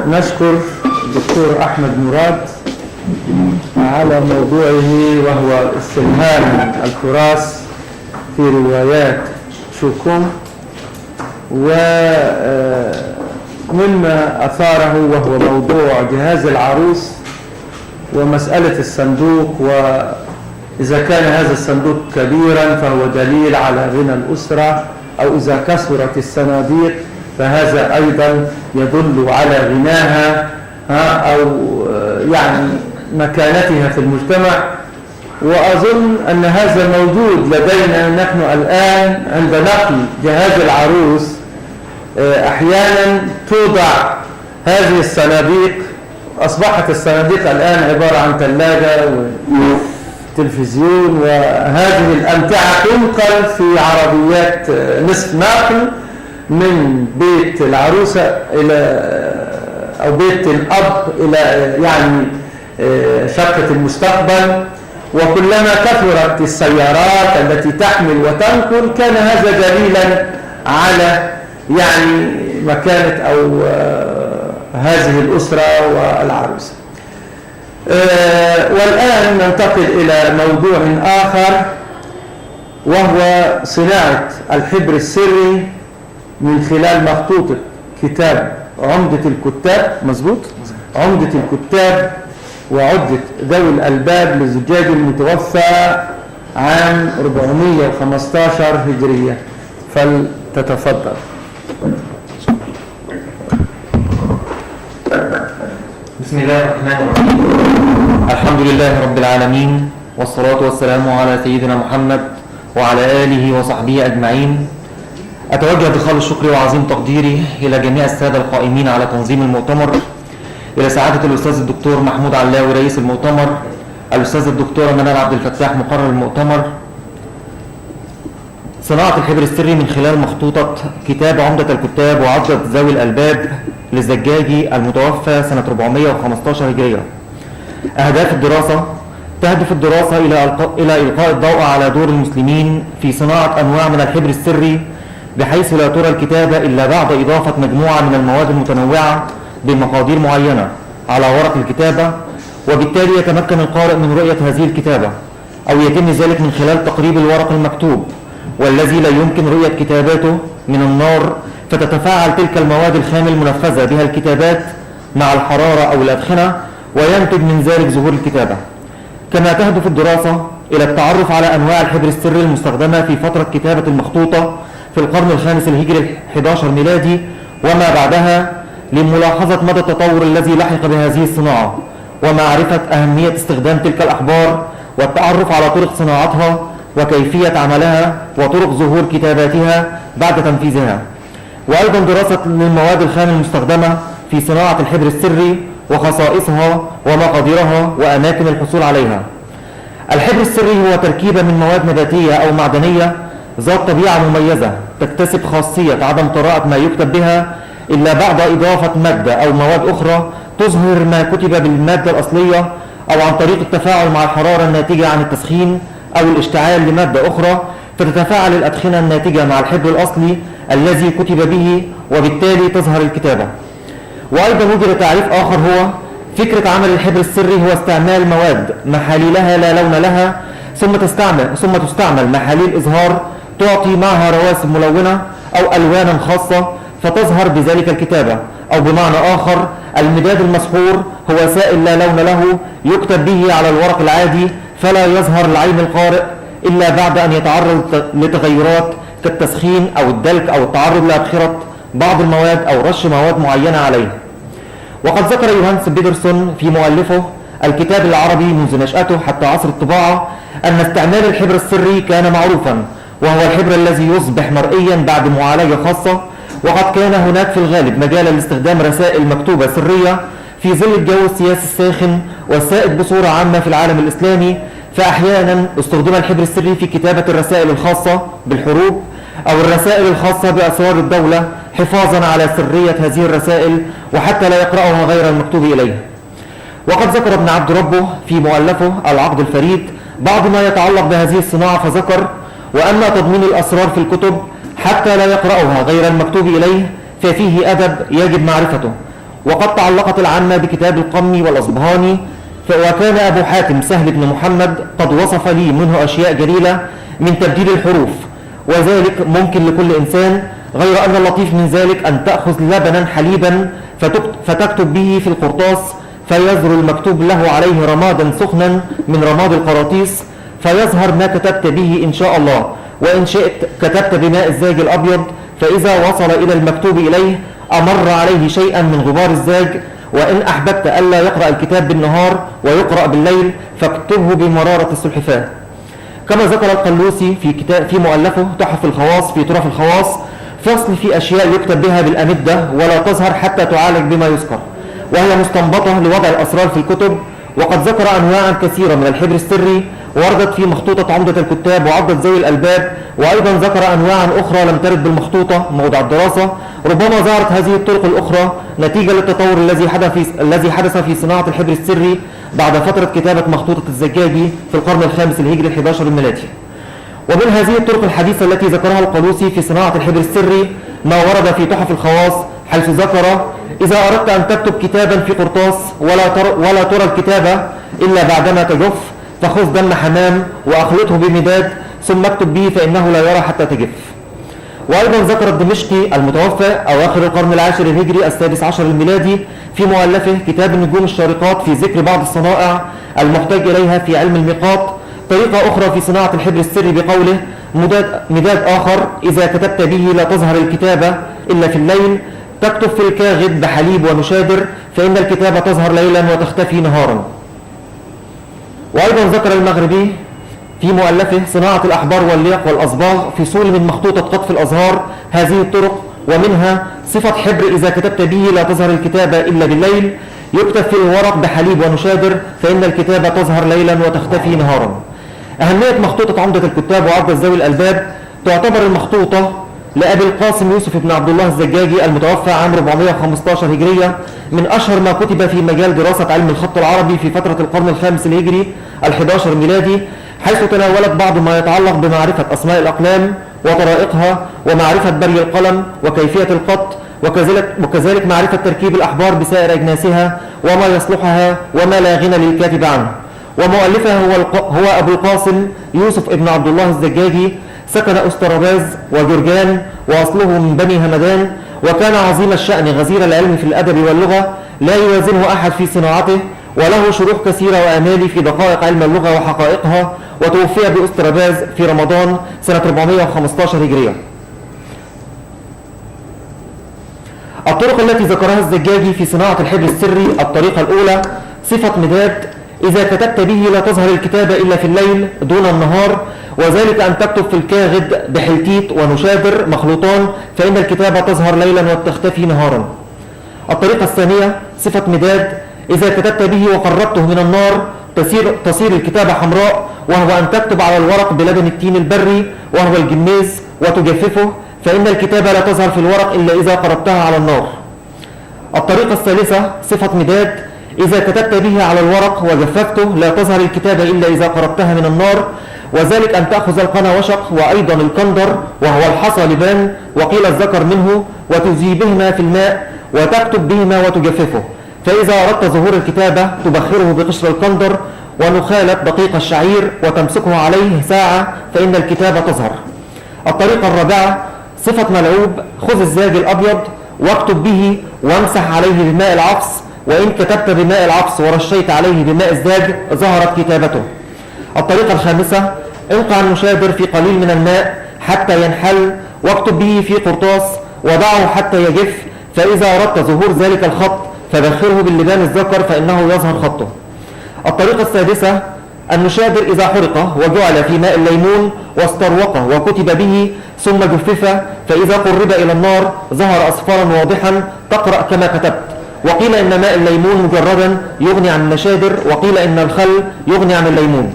نشكر الدكتور أحمد مراد على موضوعه وهو استلهام التراث في روايات شوكوم، ومما أثاره وهو موضوع جهاز العروس ومسألة الصندوق، وإذا كان هذا الصندوق كبيرا فهو دليل على غنى الأسرة، أو إذا كثرت الصناديق فهذا أيضا يدل على غناها أو يعني مكانتها في المجتمع. وأظن أن هذا موجود لدينا نحن الآن عند نقل جهاز العروس. أحيانا توضع هذه الصناديق، أصبحت الصناديق الآن عبارة عن ثلاجة وتلفزيون، وهذه الأمتعة تنقل في عربيات نصف نقل من بيت العروسة إلى أو بيت الأب إلى يعني شقة المستقبل. وكلما كثرت السيارات التي تحمل وتنقل كان هذا دليلا على يعني مكانة أو هذه الأسرة والعروسة. والآن ننتقل إلى موضوع آخر، وهو صناعة الحبر السري من خلال مخطوطة كتاب عمدة الكتاب. مظبوط؟ عمدة الكتاب وعدة ذوي الألباب للزجاج المتوفى عام 415 هجرية. فلتتفضل. بسم الله الرحمن الرحيم. الحمد لله رب العالمين، والصلاة والسلام على سيدنا محمد وعلى آله وصحبه أجمعين. أتوجه بخالص شكري وعظيم تقديري إلى جميع السادة القائمين على تنظيم المؤتمر، إلى سعادة الأستاذ الدكتور محمود علاوي رئيس المؤتمر، الأستاذ الدكتورة منال عبد الفتاح مقرر المؤتمر. صناعة الحبر السري من خلال مخطوطة كتاب عمدة الكتاب وعدة ذوي الألباب للزجاجي المتوفى سنة 415 هجرية. أهداف الدراسة: تهدف الدراسة إلى إلقاء الضوء على دور المسلمين في صناعة أنواع من الحبر السري، بحيث لا ترى الكتابة إلا بعد إضافة مجموعة من المواد المتنوعة بمقادير معينة على ورق الكتابة، وبالتالي يتمكن القارئ من رؤية هذه الكتابة، أو يتم ذلك من خلال تقريب الورق المكتوب والذي لا يمكن رؤية كتاباته من النار، فتتفاعل تلك المواد الخام المنفذة بها الكتابات مع الحرارة أو الأدخنة، وينتج من ذلك ظهور الكتابة. كما تهدف الدراسة إلى التعرف على أنواع الحبر السري المستخدمة في فترة كتابة المخطوطة في القرن الخامس الهجري 11 ميلادي وما بعدها، لملاحظة مدى التطور الذي لحق بهذه الصناعة، ومعرفة أهمية استخدام تلك الأحبار، والتعرف على طرق صناعتها وكيفية عملها وطرق ظهور كتاباتها بعد تنفيذها. وأيضا دراسة للمواد الخام المستخدمة في صناعة الحبر السري وخصائصها ومقاديرها وأماكن الحصول عليها. الحبر السري هو تركيبة من مواد نباتية أو معدنية ذات طبيعة مميزة، تكتسب خاصية عدم قراءة ما يكتب بها إلا بعد إضافة مادة أو مواد أخرى تظهر ما كتب بالمادة الأصلية، أو عن طريق التفاعل مع الحرارة الناتجة عن التسخين أو الاشتعال لمادة أخرى، فتتفاعل الأدخنة الناتجة مع الحبر الأصلي الذي كتب به، وبالتالي تظهر الكتابة. وأيضا وجد تعريف آخر، هو فكرة عمل الحبر السري هو استعمال مواد محاليلها لا لون لها، ثم تستعمل محاليل إظهار تعطي معها رواسب ملونة أو ألوانا خاصة فتظهر بذلك الكتابة. أو بمعنى آخر، المداد المسحور هو سائل لا لون له يكتب به على الورق العادي، فلا يظهر لعين القارئ إلا بعد أن يتعرض لتغيرات كالتسخين أو الدلك أو التعرض لأبخرة بعض المواد أو رش مواد معينة عليه. وقد ذكر يوهانس بيدرسون في مؤلفه الكتاب العربي منذ نشأته حتى عصر الطباعة أن استعمال الحبر السري كان معروفا، وهو الحبر الذي يصبح مرئيا بعد معالجة خاصة. وقد كان هناك في الغالب مجالا لاستخدام رسائل مكتوبة سرية في ظل الجو السياسي الساخن والسائد بصورة عامة في العالم الإسلامي، فأحيانا استخدم الحبر السري في كتابة الرسائل الخاصة بالحروب أو الرسائل الخاصة بأسرار الدولة، حفاظا على سرية هذه الرسائل وحتى لا يقرأها غير المكتوب إليه. وقد ذكر ابن عبد ربه في مؤلفه العقد الفريد بعض ما يتعلق بهذه الصناعة، فذكر: وأما تضمين الأسرار في الكتب حتى لا يقرأها غير المكتوب إليه ففيه أدب يجب معرفته. وقد تعلقت العامة بكتاب القمي والأصبهاني، وكان أبو حاتم سهل بن محمد قد وصف لي منه أشياء جليلة من تبديل الحروف، وذلك ممكن لكل إنسان، غير أن اللطيف من ذلك أن تأخذ لبنا حليبا فتكتب به في القرطاس، فيظهر المكتوب له عليه رمادا سخنا من رماد القراطيس، فيظهر ما كتبت به إن شاء الله. وإن شئت كتبت بماء الزاج الأبيض، فإذا وصل إلى المكتوب إليه أمر عليه شيئا من غبار الزاج. وإن أحببت ألا يقرأ الكتاب بالنهار ويقرأ بالليل فاكتبه بمرارة السلحفاة. كما ذكر القلوسي في مؤلفه تحف الخواص في طرف الخواص فصل في أشياء يكتب بها بالأمدة ولا تظهر حتى تعالج بما يذكر، وهي مستنبطة لوضع الأسرار في الكتب. وقد ذكر أنواعا كثيرة من الحبر السري وردت في مخطوطة عمدة الكتاب وعضة ذوي الألباب، وأيضا ذكر أنواعا أخرى لم ترد بالمخطوطة موضع الدراسة. ربما ظهرت هذه الطرق الأخرى نتيجة للتطور الذي حدث في صناعة الحبر السري بعد فترة كتابة مخطوطة الزجاجي في القرن الخامس الهجري ال11 الميلادي. ومن هذه الطرق الحديثة التي ذكرها القلوسي في صناعة الحبر السري ما ورد في تحف الخواص، حيث ذكر: إذا أردت أن تكتب كتابا في قرطاس ولا ترى الكتابة إلا بعدما تجف، فخذ دم حمام وأخلطه بمداد ثم اكتب به فإنه لا يرى حتى تجف. وأيضا ذكر الدمشقي المتوفى أواخر القرن العاشر الهجري السادس عشر الميلادي في مؤلفه كتاب النجوم الشارقات في ذكر بعض الصنائع المحتاج إليها في علم الميقات طريقة أخرى في صناعة الحبر السري بقوله: مداد آخر إذا كتبت به لا تظهر الكتابة إلا في الليل، تكتب في الكاغد بحليب ونشادر فإن الكتابة تظهر ليلا وتختفي نهارا. وأيضا ذكر المغربي في مؤلفه صناعة الأحبار والليق والأصباغ فصول من مخطوطة قطف الأزهار هذه الطرق، ومنها صفة حبر إذا كتبت به لا تظهر الكتابة إلا بالليل، يكتب في الورق بحليب ونشادر فإن الكتابة تظهر ليلا وتختفي نهارا. أهمية مخطوطة عمدة الكتاب وعضة ذوي الألباب: تعتبر المخطوطة لأبي القاسم يوسف بن عبد الله الزجاجي المتوفى عام 415 هجرية من أشهر ما كتب في مجال دراسة علم الخط العربي في فترة القرن الخامس الهجري ال11 ميلادي، حيث تناولت بعض ما يتعلق بمعرفة أسماء الأقلام وطرائقها، ومعرفة بري القلم وكيفية القط، وكذلك معرفة تركيب الأحبار بسائر أجناسها وما يصلحها وما لا غنى للكاتب عنه. ومؤلفها هو أبو القاسم يوسف بن عبد الله الزجاجي، سكن أستراباز وجرجان وأصله من بني همدان، وكان عظيم الشأن غزير العلم في الأدب واللغة لا يوازنه أحد في صناعته، وله شروح كثيرة وآمالي في دقائق علم اللغة وحقائقها، وتوفي بأستراباز في رمضان سنة 415 هجرية. الطرق التي ذكرها الزجاجي في صناعة الحبر السري: الطريقة الأولى صفة مداد إذا كتبت به لا تظهر الكتابة إلا في الليل دون النهار، وذلك أن تكتب في الكاغد بحلتيت ونشادر مخلوطان فإن الكتابة تظهر ليلا وتختفي نهارا. الطريقة الثانية صفة مداد إذا كتبت به وقربته من النار تصير الكتابة حمراء، وهو أن تكتب على الورق بلبن التين البري وهو الجميز وتجففه فإن الكتابة لا تظهر في الورق إلا إذا قربتها على النار. الطريقة الثالثة صفة مداد إذا كتبت به على الورق وجففته لا تظهر الكتابة إلا إذا قربتها من النار، وذلك أن تأخذ القنا وشق وأيضا الكندر وهو الحصى لبان وقيل الذكر منه وتذيبهما في الماء وتكتب بهما وتجففه، فإذا أردت ظهور الكتابة تبخره بقشر الكندر ونخالة دقيق الشعير وتمسكه عليه ساعة فإن الكتابة تظهر. الطريقة الرابعة صفة ملعوب: خذ الزاج الأبيض واكتب به وامسح عليه بماء العفص، وإن كتبت بماء العفص ورشيت عليه بماء الزاج ظهرت كتابته. الطريقة الخامسة: انقع النشادر في قليل من الماء حتى ينحل واكتب به في قرطاس ودعه حتى يجف، فإذا أردت ظهور ذلك الخط فبخره باللبان الذكر فإنه يظهر خطه. الطريقة السادسة: النشادر إذا حرق وجعل في ماء الليمون واستروق وكتب به ثم جفف فإذا قرب إلى النار ظهر أصفارا واضحا تقرأ كما كتبت. وقيل إن ماء الليمون مجردا يغني عن النشادر، وقيل إن الخل يغني عن الليمون.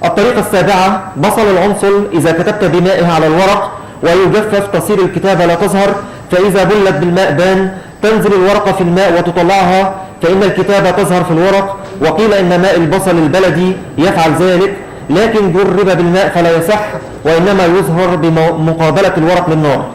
الطريقة السابعة: بصل العنصل إذا كتبت بمائه على الورق ويجفف تصير الكتابة لا تظهر، فإذا بلت بالماء بان تنزل الورقة في الماء وتطلعها فإن الكتابة تظهر في الورق. وقيل إن ماء البصل البلدي يفعل ذلك، لكن جرب بالماء فلا يصح وإنما يظهر بمقابلة الورق للنار.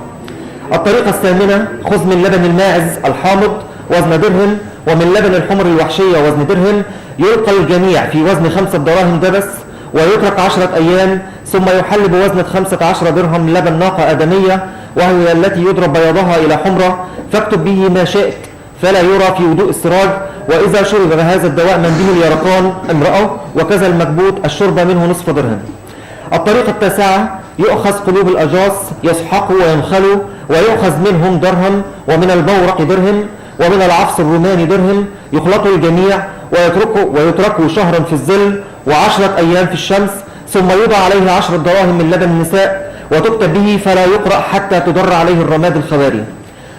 الطريقة الثامنة: خذ من لبن الماعز الحامض وزن درهم، ومن لبن الحمر الوحشية وزن درهم، يلقى الجميع في وزن 5 دراهم دبس، ويترك 10 أيام، ثم يحل بوزن 15 درهم لبن ناقة آدمية، وهي التي يضرب بياضها إلى حمرة، فاكتب به ما شئت فلا يرى في وضوء السراج. وإذا شرب هذا الدواء من به اليرقان امرأة، وكذا المكبوت الشرب منه نصف درهم. الطريقة التاسعة: يؤخذ قلوب الأجاص يسحقوا وينخلوا، ويؤخذ منهم درهم، ومن البورق درهم، ومن العفص الروماني درهم، يخلطوا الجميع ويتركوا شهرا في الظل و10 أيام في الشمس، ثم يوضع عليه 10 دراهم من لبن النساء، وتكتب به فلا يقرأ حتى تدر عليه الرماد الخواري.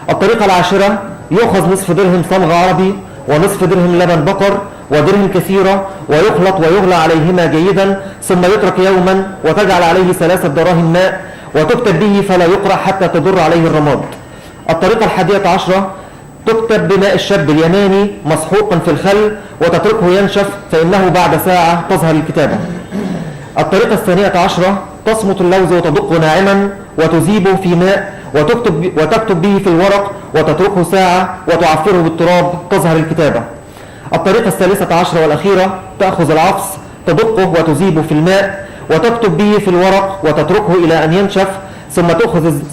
الطريقة العاشرة: يؤخذ نصف درهم صمغ عربي، ونصف درهم لبن بقر، ودرهم كثيرة، ويخلط ويغلى عليهما جيدا، ثم يترك يوما، وتجعل عليه 3 دراهم ماء، وتكتب به فلا يقرأ حتى تدر عليه الرماد. الطريقة 11: تكتب بماء الشاب اليماني مسحوقا في الخل، وتتركه ينشف، فإنه بعد ساعة تظهر الكتابة. الطريقة 12: تصمت اللوز وتدق ناعما، وتذيبه في ماء، وتكتب به في الورق، وتتركه ساعة، وتعفره بالتراب، تظهر الكتابة. الطريقة 13 والأخيرة: تأخذ العفص تدقه وتذيبه في الماء، وتكتب به في الورق، وتتركه إلى أن ينشف،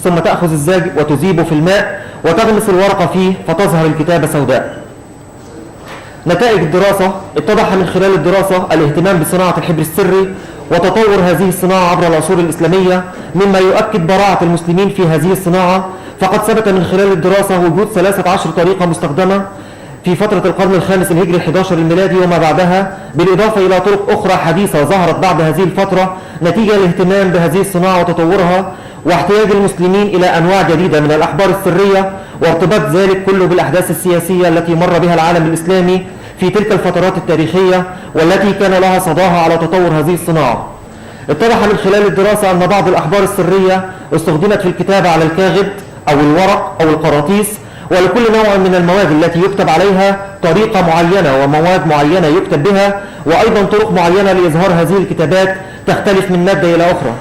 ثم تأخذ الزاج وتذيبه في الماء، وتغمس الورقة فيه، فتظهر الكتابة سوداء. نتائج الدراسة: اتضح من خلال الدراسة الاهتمام بصناعة الحبر السري وتطور هذه الصناعة عبر العصور الإسلامية، مما يؤكد براعة المسلمين في هذه الصناعة. فقد ثبت من خلال الدراسة وجود 13 طريقة مستخدمة في فترة القرن الخامس الهجري 11 الميلادي وما بعدها، بالإضافة إلى طرق أخرى حديثة ظهرت بعد هذه الفترة نتيجة الاهتمام بهذه الصناعة وتطورها، واحتياج المسلمين إلى أنواع جديدة من الأحبار السرية، وارتباط ذلك كله بالأحداث السياسية التي مر بها العالم الإسلامي في تلك الفترات التاريخية، والتي كان لها صداها على تطور هذه الصناعة. اتضح من خلال الدراسة أن بعض الأحبار السرية استخدمت في الكتابة على الكاغد أو الورق أو القراطيس، ولكل نوع من المواد التي يكتب عليها طريقة معينة ومواد معينة يكتب بها، وأيضا طرق معينة لإظهار هذه الكتابات تختلف من مادة إلى أخرى.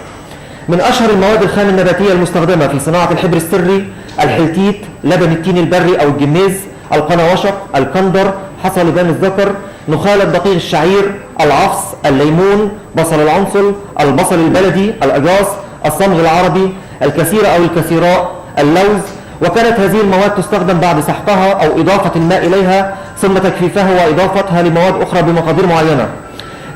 من أشهر المواد الخام النباتية المستخدمة في صناعة الحبر السري: الحلتيت، لبن التين البري أو الجميز، القنوشق، الكندر، حصى لبان الذكر، نخالة دقيق الشعير، العفص، الليمون، بصل العنصل، البصل البلدي، الأجاص، الصمغ العربي، الكثير أو الكثيراء، اللوز. وكانت هذه المواد تستخدم بعد سحقها أو إضافة الماء إليها، ثم تجفيفها وإضافتها لمواد أخرى بمقادير معينة.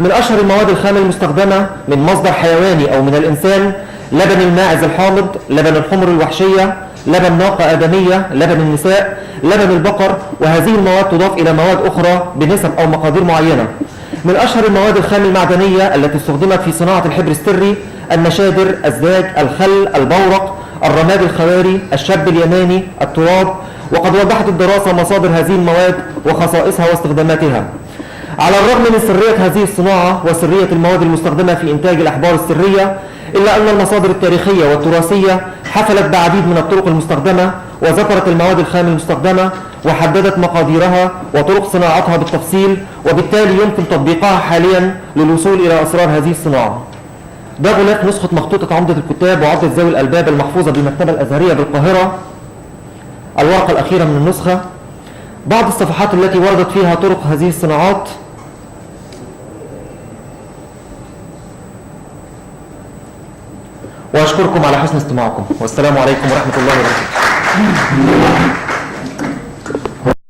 من أشهر المواد الخام المستخدمة من مصدر حيواني أو من الإنسان: لبن الماعز الحامض، لبن الحمر الوحشية، لبن ناقة آدمية، لبن النساء، لبن البقر، وهذه المواد تضاف إلى مواد أخرى بنسب أو مقادير معينة. من أشهر المواد الخام المعدنية التي استخدمت في صناعة الحبر السري: النشادر، الزاج، الخل، البورق، الرماد الخواري، الشاب اليماني، التراب. وقد وضحت الدراسة مصادر هذه المواد وخصائصها واستخداماتها. على الرغم من سرية هذه الصناعة وسرية المواد المستخدمة في إنتاج الأحبار السرية، إلا أن المصادر التاريخية والتراثية حفلت بعديد من الطرق المستخدمة، وذكرت المواد الخام المستخدمة، وحددت مقاديرها وطرق صناعتها بالتفصيل، وبالتالي يمكن تطبيقها حاليا للوصول إلى أسرار هذه الصناعة. ده غلاف نسخة مخطوطة عمدة الكتاب وعقدة ذوي الألباب المحفوظة بالمكتبة الأزهرية بالقاهرة، الورقة الأخيرة من النسخة. بعض الصفحات التي وردت فيها طرق هذه الصناعات: وأشكركم على حسن استماعكم، والسلام عليكم ورحمة الله وبركاته.